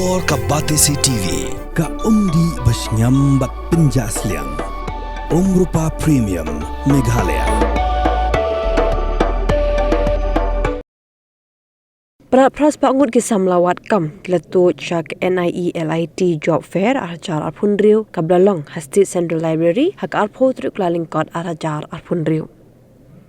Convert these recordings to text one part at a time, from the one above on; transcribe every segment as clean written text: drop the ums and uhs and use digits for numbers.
Bor ka Batesi TV ka umdi basnyambat penjaslian. Rupa Premium Meghalaya. Pras Pak Ngut ki Samla kam kletu chak NIELIT job fair arjar arphunriu kablalong Hasti Central Library hak arphotru klalingkot arjar arphunriu.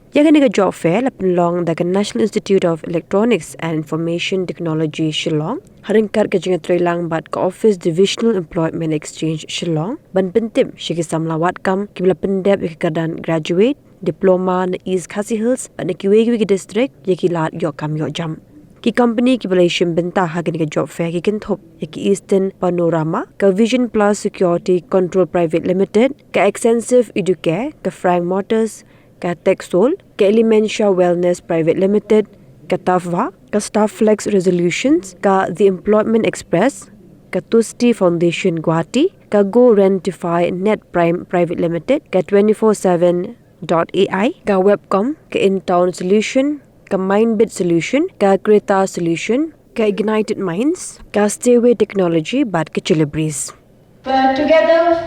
Yaganiga job fair lapinlong the National Institute of Electronics and Information Technology Shillong haringkar ka jingatrilang bat ka Office Divisional Employment Exchange Shillong ban pentim shiki Samla kam kibla pendep ikikadan graduate diploma na East Khasi Hills ban kiwegi district yakilat yokam yojam. Ki company ki relation benta hagin ka job fair ki kinthop ki Eastern Panorama ka Vision Plus Security Control Private Limited ka Extensive Educare ka Frank Motors ka Texol ka Elementia Wellness Private Limited ka Tafwa ka Staff Flex Resolutions ka The Employment Express ka Tusti Foundation Guwahati ka Go Rentify Net Prime Private Limited ka 247.ai ka Webcom ka In-Town Solution ka Mindbit Solution, ka Kreta Solution, ka Ignited Minds, ka Stayway Technology, bat ka Chilibreeze. But together,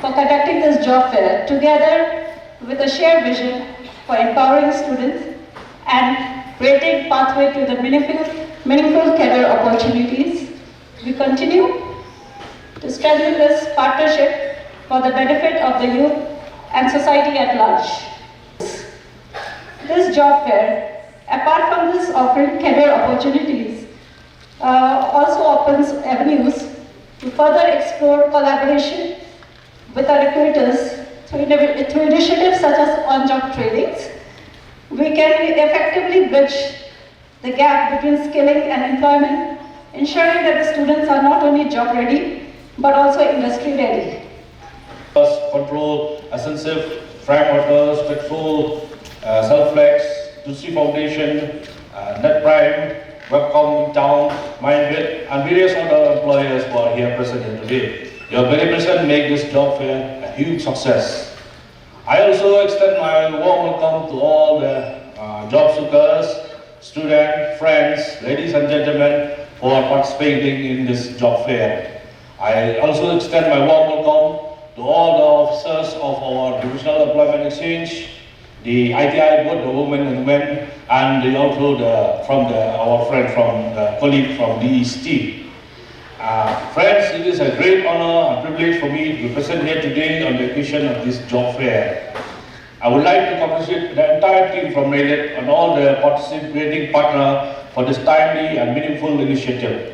for conducting this job fair, together with a shared vision for empowering students and creating pathway to the meaningful career opportunities, we continue to strengthen this partnership for the benefit of the youth and society at large. This job fair, apart from this offering career opportunities, also opens avenues to further explore collaboration with our recruiters through initiatives such as on-job trainings. We can effectively bridge the gap between skilling and employment, ensuring that the students are not only job ready, but also industry ready. Control, Ascensive, Frank Motors, Texol, Selflex, Tusi Foundation, Net Prime, Webcom Town, Mindbit, and various other employers who are here present today. Your very presence make this job fair a huge success. I also extend my warm welcome to all the job seekers, students, friends, ladies and gentlemen who are participating in this job fair. I also extend my warm welcome to all the officers of our Divisional Employment Exchange, the ITI board, the women and men, and also our friend colleague from the East team. Friends, it is a great honor and privilege for me to be present here today on the occasion of this job fair. I would like to congratulate the entire team from Nielit and all the participating partners for this timely and meaningful initiative.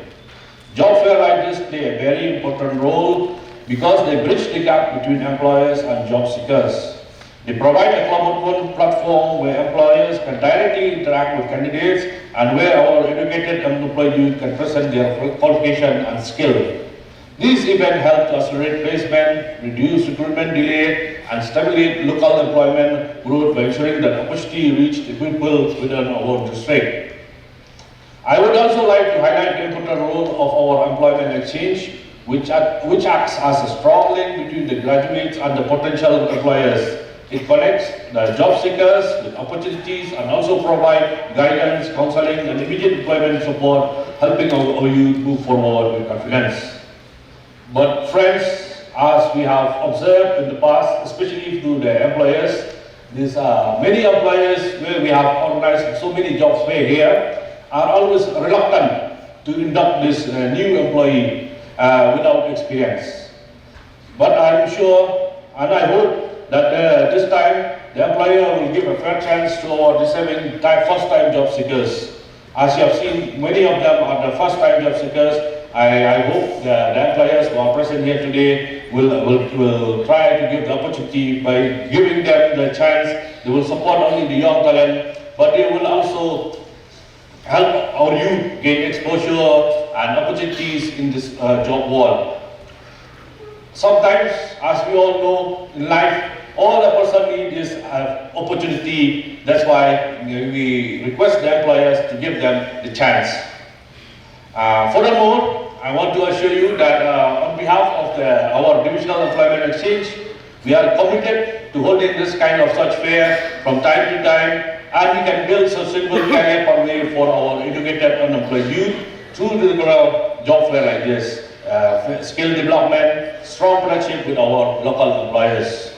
Job fair like this play a very important role because they bridge the gap between employers and job seekers. They provide a common platform where employers can directly interact with candidates and where our educated and employed youth can present their qualification and skill. This event helps to accelerate placement, reduce recruitment delay, and stimulate local employment growth by ensuring that opportunity reach the people within our district. I would also like to highlight the important role of our employment exchange, which acts as a strong link between the graduates and the potential employers. It connects the job seekers with opportunities and also provide guidance, counseling, and immediate employment support, helping our youth move forward with confidence. But friends, as we have observed in the past, especially through the employers, these many employers where we have organized so many jobs fair here are always reluctant to induct this new employee without experience. But I'm sure and I hope that this time the employer will give a fair chance to our deserving first-time job seekers. As you have seen, many of them are the first-time job seekers. I hope the employers who are present here today will try to give the opportunity by giving them the chance. They will support only the young talent, but they will also help our youth gain exposure and opportunities in this job world. Sometimes, as we all know in life, all a person needs is opportunity. That's why we request the employers to give them the chance. Furthermore, I want to assure you that on behalf of our Divisional Employment Exchange, we are committed to holding this kind of such fair from time to time, and we can build sustainable career pathway for our educated unemployed youth through the job fair like this. Skill development, strong partnership with our local employers.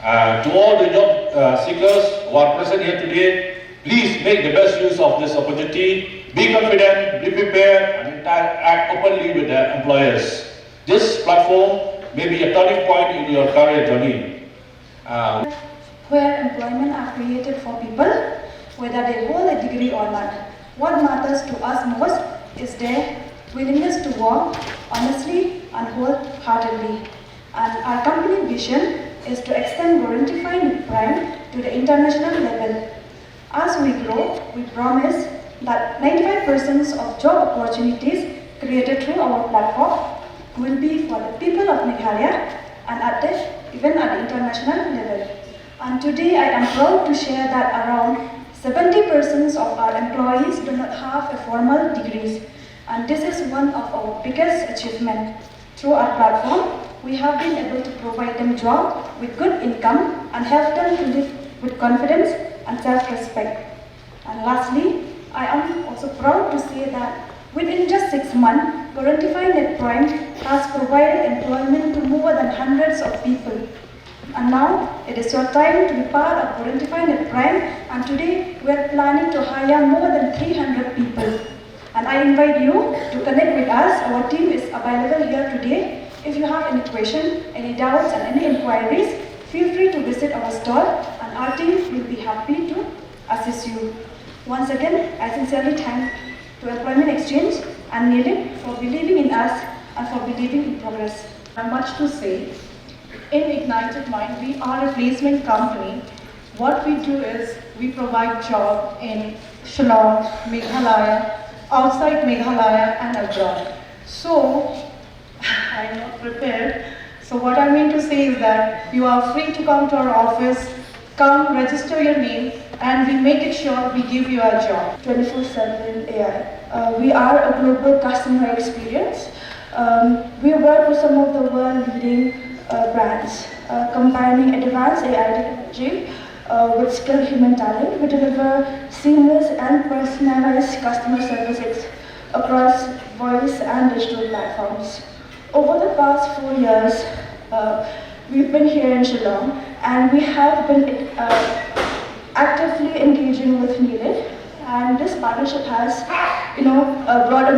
To all the job seekers who are present here today, please make the best use of this opportunity. Be confident, be prepared, and interact openly with the employers. This platform may be a turning point in your career journey. Where employment are created for people, whether they hold a degree or not. What matters to us most is their willingness to work honestly and wholeheartedly. And our company vision is to extend guaranteed prime to the international level. As we grow, we promise that 95% of job opportunities created through our platform will be for the people of Meghalaya and even at the international level. And today I am proud to share that around 70% of our employees do not have a formal degrees, and this is one of our biggest achievements. Through our platform, we have been able to provide them jobs with good income and help them to live with confidence and self-respect. And lastly, I am also proud to say that within just 6 months, Guaranteed Net Prime has provided employment to more than hundreds of people. And now it is your time to be part of Guaranteed Net Prime, and today we are planning to hire more than 300 people. And I invite you to connect with us. Our team is available here today. If you have any questions, any doubts and any inquiries, feel free to visit our store and our team will be happy to assist you. Once again, I sincerely thank to Employment Exchange and Nielit for believing in us and for believing in progress. I have much to say. In Ignited Mind, we are a placement company. What we do is we provide job in Shillong, Meghalaya, outside Meghalaya and abroad. So, I am not prepared. So what I mean to say is that you are free to come to our office, come register your name, and we make it sure we give you a job. 24/7 AI. We are a global customer experience. We work with some of the world leading brands, combining advanced AI technology with skilled human talent. We deliver seamless and personalized customer services across voice and digital platforms. Over the past 4 years, we've been here in Shillong, and we have been actively engaging with Nielit, and this partnership has, brought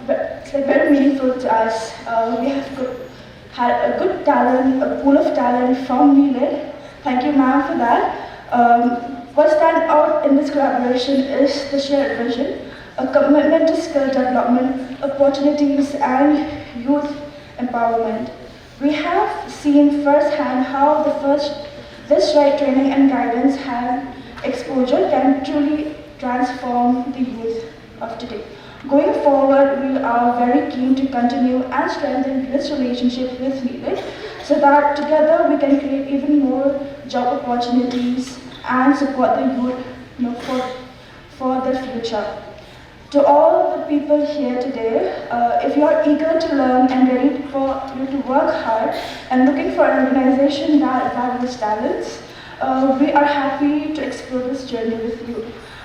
it's very meaningful to us. We have had a good talent, a pool of talent from Nielit. Thank you, ma'am, for that. What stands out in this collaboration is the shared vision, a commitment to skill development, opportunities, and youth empowerment. We have seen firsthand how this right training and guidance and exposure can truly transform the youth of today. Going forward, we are very keen to continue and strengthen this relationship with Nielit so that together we can create even more job opportunities and support the youth for their future. To all the people here today, if you are eager to learn and ready for you to work hard and looking for an organization that values talents, we are happy to explore this journey with you.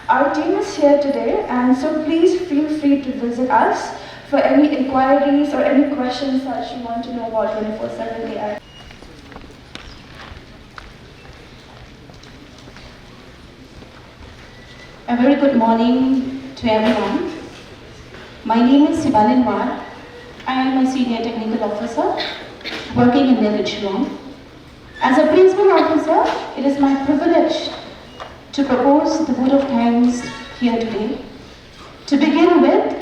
Our team is here today, and so please feel free to visit us for any inquiries or any questions that you want to know about 24/7 AI. A very good morning to everyone. My name is Sibalin War. I am a senior technical officer working in Nielit, Shillong. As a principal officer, it is my privilege to propose the vote of thanks here today. To begin with,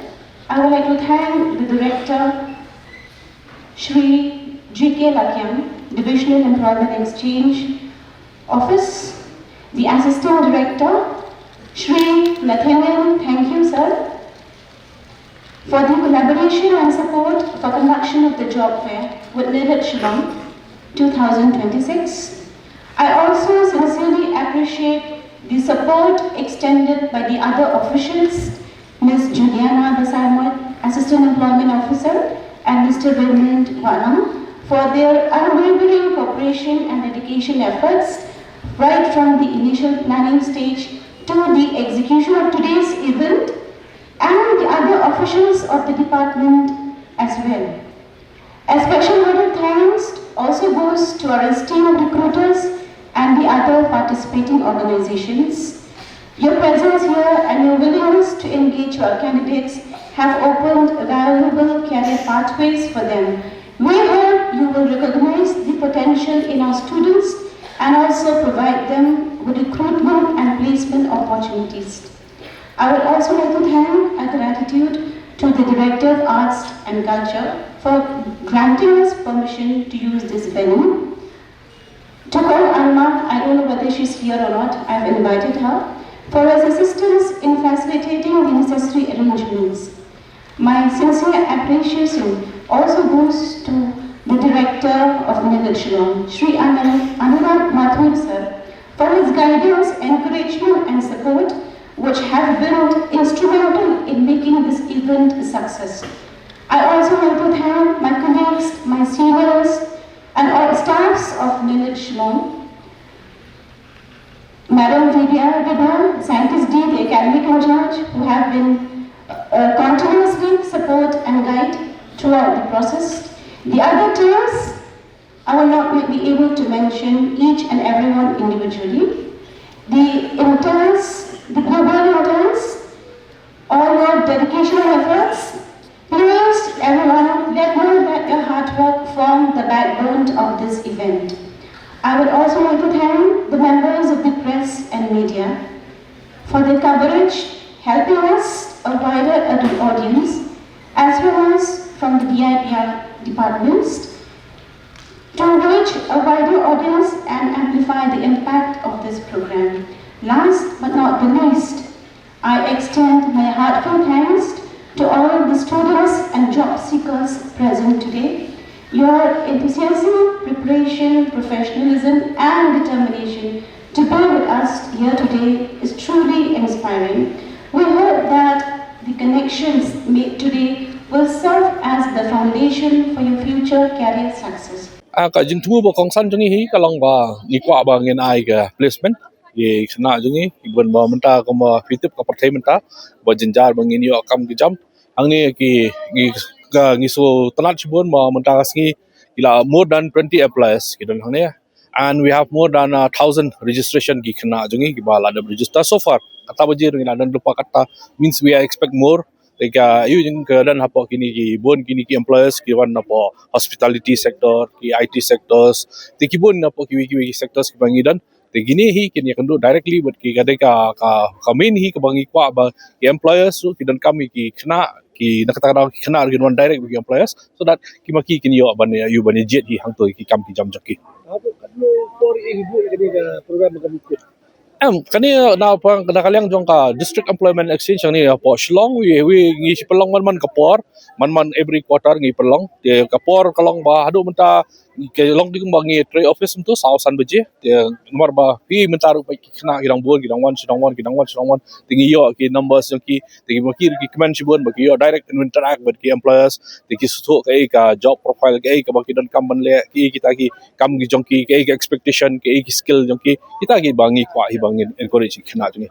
I would like to thank the Director, Shri G.K. Lakyam, Divisional Employment Exchange Office, the Assistant Director, Shri Nathaniel, thank you, sir, for the collaboration and support for conduction of the job fair with Nielit Shillong 2026. I also sincerely appreciate the support extended by the other officials, Ms. Juliana Basamwat, Assistant Employment Officer, and Mr. Raymond Wanam, for their unwavering cooperation and dedication efforts right from the initial planning stage to the execution of today's event, and the other officials of the department as well. A special word of thanks also goes to our esteemed recruiters and the other participating organizations. Your presence here and your willingness to engage our candidates have opened valuable career pathways for them. We hope you will recognize the potential in our students and also provide them with recruitment and placement opportunities. I would also like to thank our gratitude to the Director of Arts and Culture for granting us permission to use this venue. To call Alma, I don't know whether she's here or not, I've invited her, for his assistance in facilitating the necessary arrangements. My sincere appreciation also goes to the Director of Nielit Shillong, Sri Anurag Mathur sir, for his guidance, encouragement and support, which have been instrumental in making this event a success. I also want to thank my colleagues, my seniors, and all staffs of Nielit Shillong, Madam Vidya, Scientist D, the academic in charge, who have been continuously support and guide throughout the process. The other tiers, I will not be able to mention each and everyone individually. The interns, the global interns, all your dedication and efforts, please everyone, let know that your hard work form the backbone of this event. I would also like to thank the members of the press and media for their coverage, helping us a wider audience, as well as from the VIP departments, to reach a wider audience and amplify the impact of this program. Last but not the least, I extend my heartfelt thanks to all of the students and job seekers present today. Your enthusiasm, preparation, professionalism, and determination to be with us here today is truly inspiring. We hope that the connections made today will serve as the foundation for your future career success. Ka jingtu bo kong san jungi hi ka long ba ni kwa ba ngin ai ka placement ye khna jungi ibon ba menta ko ma fitip ka parthai menta ba jinjar ba ngin yo kam ki jam angni ki ga ngi so talat chibon ma menta ka singi ila more than 20 applies ki don hane, and we have more than 1,000 registration ki khna jungi ki ba la register so far kata bajir ngi dan lupa kata means we expect more. Like you jeng keadaan apa kini ki bon kini ki employers ki wan apa hospitality sector ki IT sectors ti ki bon apa ki sectors ki bangi dan ti gini hi kini akan do directly but ki kadai ka main hi ka bangi kwa ba ki employers so ki dan kami ki kena ki nak kata ki kena ki wan direct bagi employers so that ki maki kini yo ban you ban jet hi hang to ki kam ki jam jaki kani na pang kadakalyang jong ka district employment exchange ni po Shillong we ngi pelong man kapor man every quarter ngi pelong te kapor kalong ba hadu menta ke long ding ba ngi trade office tu sausan beje te nomor ba pi menta ru ki khna gidang bon gidang wan tingi yo ki numbers yo ki tingi ba ki comment sibon ba ki yo direct interact with ki employers te ki su ka job profile ke ka ba ki dan kam ban le ki kita ki kam gi jong ki expectation ki skill jong ki kita ki bangi kwa hi bangin encourage khna juni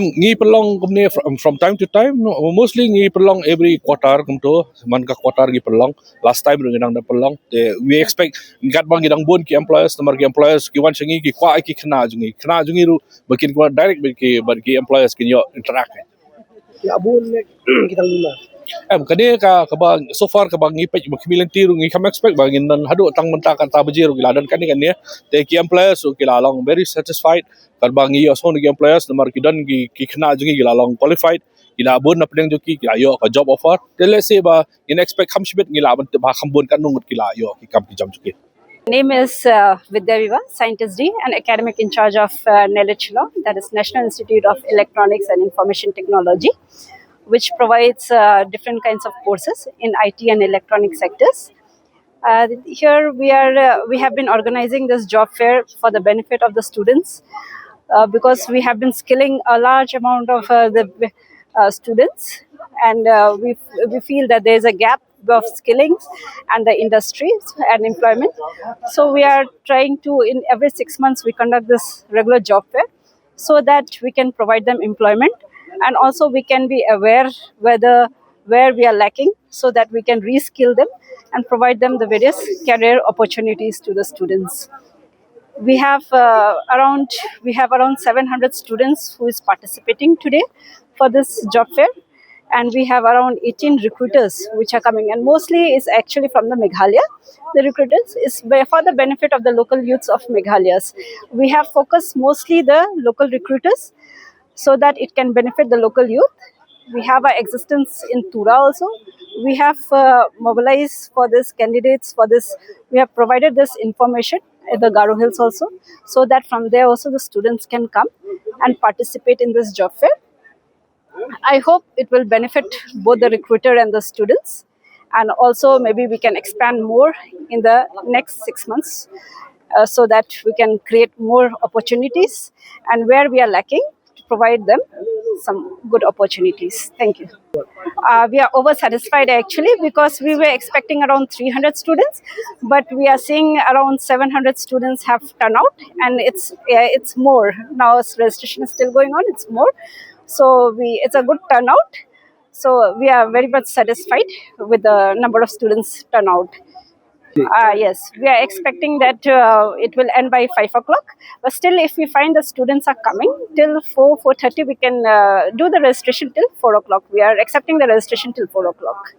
ngi pelong kumni from time to time mostly ngi pelong every quarter kum to man ka quarter ngi pelong last time ngi da pelong we expect gat bang gidang bon ki employers nomor ki employers ki wan sengi ki kwa ki khna jungi ru bakin kwa direct ki employers ki yo interact ya bon kita luna kani ka ba so far ka bang ipek community ru ngi kam expect bangin dan hadu tang menta kan ta bajir gila dan kani te ki employers so kila long very satisfied kan bang yo so ngi employers nomor ki dan ki khna jungi gila long qualified gila bon na pling joki gila yo ka job offer te let's say ba in expect kham shibet gila ban ba kham bon kan ngut gila yo ki kam ki jam joki. Name is Vidya, Scientist D, an academic in charge of Nielit Shillong, that is National Institute of Electronics and Information Technology, which provides different kinds of courses in IT and electronic sectors. Here we have been organizing this job fair for the benefit of the students because we have been skilling a large amount of the students, and we feel that there is a gap of skilling and the industries and employment. So we are trying to, in every 6 months, we conduct this regular job fair so that we can provide them employment and also we can be aware where we are lacking, so that we can reskill them and provide them the various career opportunities to the students. We have around 700 students who is participating today for this job fair, and we have around 18 recruiters which are coming, and mostly is actually from the Meghalaya. The recruiters is for the benefit of the local youths of Meghalayas. We have focused mostly the local recruiters so that it can benefit the local youth. We have our existence in Tura also. We have mobilized for this candidates for this. We have provided this information at the Garo Hills also, so that from there also the students can come and participate in this job fair. I hope it will benefit both the recruiter and the students, and also maybe we can expand more in the next 6 months, so that we can create more opportunities, and where we are lacking, to provide them some good opportunities. Thank you. We are over satisfied actually, because we were expecting around 300 students, but we are seeing around 700 students have turned out, and it's more now. Registration is still going on. It's more, so it's a good turnout. So we are very much satisfied with the number of students turnout. Yes, we are expecting that it will end by 5 o'clock. But still, if we find the students are coming till 4:30, we can do the registration till 4 o'clock. We are accepting the registration till 4 o'clock.